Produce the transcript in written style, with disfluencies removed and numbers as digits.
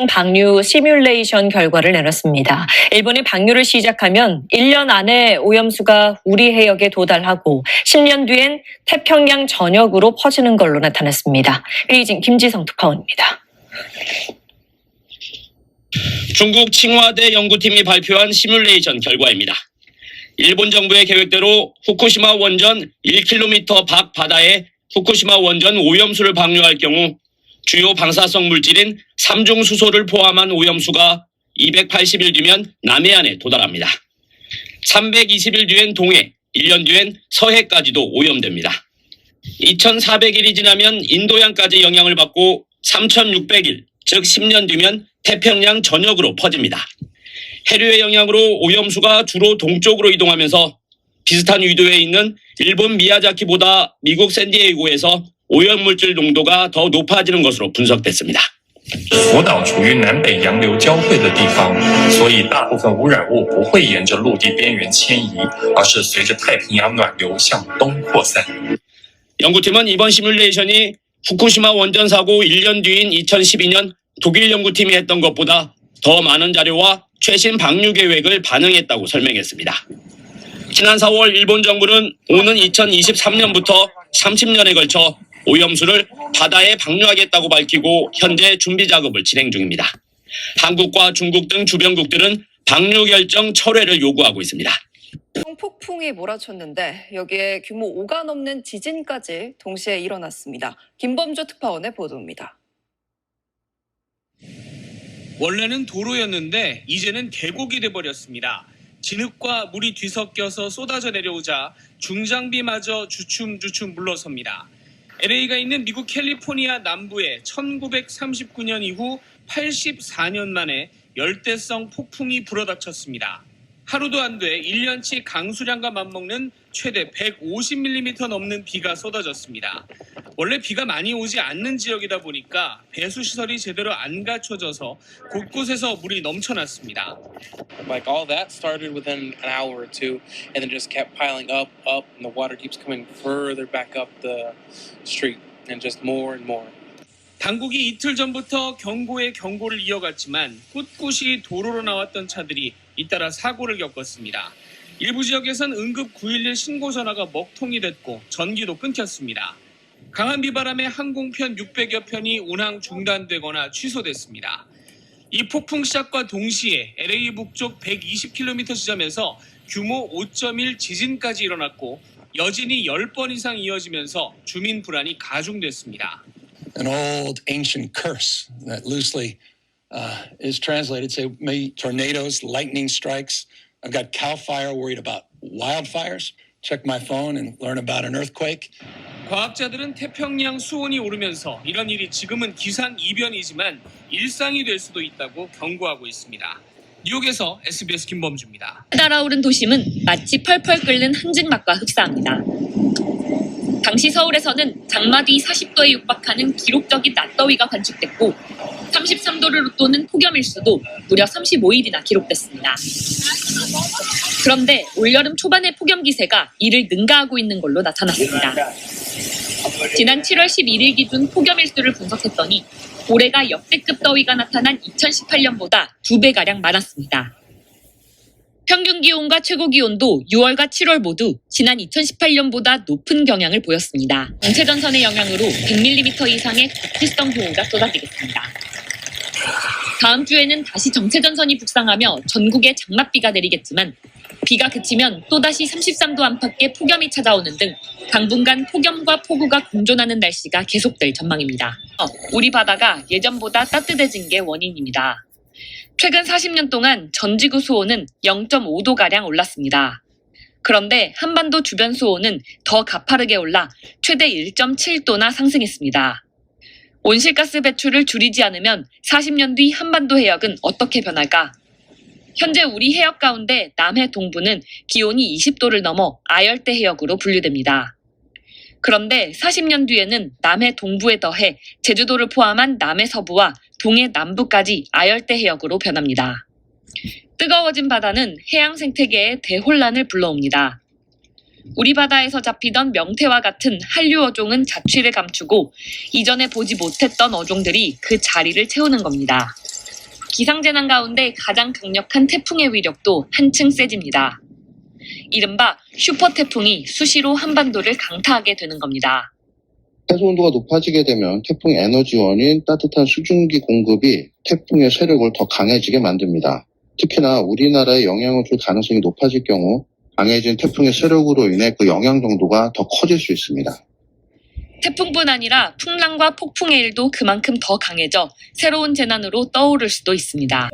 방류 시뮬레이션 결과를 내놨습니다. 일본이 방류를 시작하면 1년 안에 오염수가 우리 해역에 도달하고 10년 뒤엔 태평양 전역으로 퍼지는 걸로 나타났습니다. 베이징 김지성 특파원입니다. 중국 칭화대 연구팀이 발표한 시뮬레이션 결과입니다. 일본 정부의 계획대로 후쿠시마 원전 1km 밖 바다에 후쿠시마 원전 오염수를 방류할 경우 주요 방사성 물질인 삼중수소를 포함한 오염수가 280일 뒤면 남해안에 도달합니다. 320일 뒤엔 동해, 1년 뒤엔 서해까지도 오염됩니다. 2400일이 지나면 인도양까지 영향을 받고 3600일, 즉 10년 뒤면 태평양 전역으로 퍼집니다. 해류의 영향으로 오염수가 주로 동쪽으로 이동하면서 비슷한 위도에 있는 일본 미야자키보다 미국 샌디에이고에서 오염물질 농도가 더 높아지는 것으로 분석됐습니다. 福岛处于南北洋流交汇的地方，所以大部分污染物不会沿着陆地边缘迁移，而是随着太平洋暖流向东扩散。 연구팀은 이번 시뮬레이션이 후쿠시마 원전 사고 1년 뒤인 2012년 독일 연구팀이 했던 것보다 더 많은 자료와 최신 방류 계획을 반영했다고 설명했습니다. 지난 4월 일본 정부는 오는 2023년부터 30년에 걸쳐 오염수를 바다에 방류하겠다고 밝히고 현재 준비 작업을 진행 중입니다. 한국과 중국 등 주변국들은 방류 결정 철회를 요구하고 있습니다. 폭풍이 몰아쳤는데 여기에 규모 5가 넘는 지진까지 동시에 일어났습니다. 김범주 특파원의 보도입니다. 원래는 도로였는데 이제는 계곡이 돼버렸습니다. 진흙과 물이 뒤섞여서 쏟아져 내려오자 중장비마저 주춤주춤 물러섭니다. LA가 있는 미국 캘리포니아 남부에 1939년 이후 84년 만에 열대성 폭풍이 불어닥쳤습니다. 하루도 안 돼 1년치 강수량과 맞먹는 최대 150mm 넘는 비가 쏟아졌습니다. 원래 비가 많이 오지 않는 지역이다 보니까 배수시설이 제대로 안 갖춰져서 곳곳에서 물이 넘쳐났습니다. Like all that started within an hour or two and then just kept piling up, and the water keeps coming further back up the street and just more and more. 당국이 이틀 전부터 경고에 경고를 이어갔지만 꿋꿋이 도로로 나왔던 차들이 잇따라 사고를 겪었습니다. 일부 지역에선 응급 911 신고 전화가 먹통이 됐고 전기도 끊겼습니다. 강한 비바람에 항공편 600여 편이 운항 중단되거나 취소됐습니다. 이 폭풍 시작과 동시에 LA 북쪽 120km 지점에서 규모 5.1 지진까지 일어났고 여진이 10번 이상 이어지면서 주민 불안이 가중됐습니다. An old ancient curse that loosely is translated, say, may tornadoes, lightning strikes. I've got CAL FIRE worried about wildfires. Check my phone and learn about an earthquake. 과학자들은 태평양 수온이 오르면서 이런 일이 지금은 기상이변이지만 일상이 될 수도 있다고 경고하고 있습니다. 뉴욕에서 SBS 김범주입니다. 달아오른 도심은 마치 펄펄 끓는 한증막과 흡사합니다. 당시 서울에서는 장마 뒤 40도에 육박하는 기록적인 낮더위가 관측됐고 33도를 웃도는 폭염일수도 무려 35일이나 기록됐습니다. 그런데 올여름 초반의 폭염 기세가 이를 능가하고 있는 걸로 나타났습니다. 지난 7월 11일 기준 폭염일수를 분석했더니 올해가 역대급 더위가 나타난 2018년보다 2배가량 많았습니다. 평균 기온과 최고 기온도 6월과 7월 모두 지난 2018년보다 높은 경향을 보였습니다. 정체전선의 영향으로 100mm 이상의 국지성 호우가 쏟아지겠습니다. 다음 주에는 다시 정체전선이 북상하며 전국에 장맛비가 내리겠지만 비가 그치면 또다시 33도 안팎의 폭염이 찾아오는 등 당분간 폭염과 폭우가 공존하는 날씨가 계속될 전망입니다. 우리 바다가 예전보다 따뜻해진 게 원인입니다. 최근 40년 동안 전 지구 수온은 0.5도가량 올랐습니다. 그런데 한반도 주변 수온은 더 가파르게 올라 최대 1.7도나 상승했습니다. 온실가스 배출을 줄이지 않으면 40년 뒤 한반도 해역은 어떻게 변할까? 현재 우리 해역 가운데 남해 동부는 기온이 20도를 넘어 아열대 해역으로 분류됩니다. 그런데 40년 뒤에는 남해 동부에 더해 제주도를 포함한 남해 서부와 동해 남부까지 아열대 해역으로 변합니다. 뜨거워진 바다는 해양 생태계에 대혼란을 불러옵니다. 우리 바다에서 잡히던 명태와 같은 한류 어종은 자취를 감추고 이전에 보지 못했던 어종들이 그 자리를 채우는 겁니다. 기상재난 가운데 가장 강력한 태풍의 위력도 한층 세집니다. 이른바 슈퍼태풍이 수시로 한반도를 강타하게 되는 겁니다. 해수 온도가 높아지게 되면 태풍 에너지원인 따뜻한 수증기 공급이 태풍의 세력을 더 강해지게 만듭니다. 특히나 우리나라에 영향을 줄 가능성이 높아질 경우 강해진 태풍의 세력으로 인해 그 영향 정도가 더 커질 수 있습니다. 태풍뿐 아니라 풍랑과 폭풍의 일도 그만큼 더 강해져 새로운 재난으로 떠오를 수도 있습니다.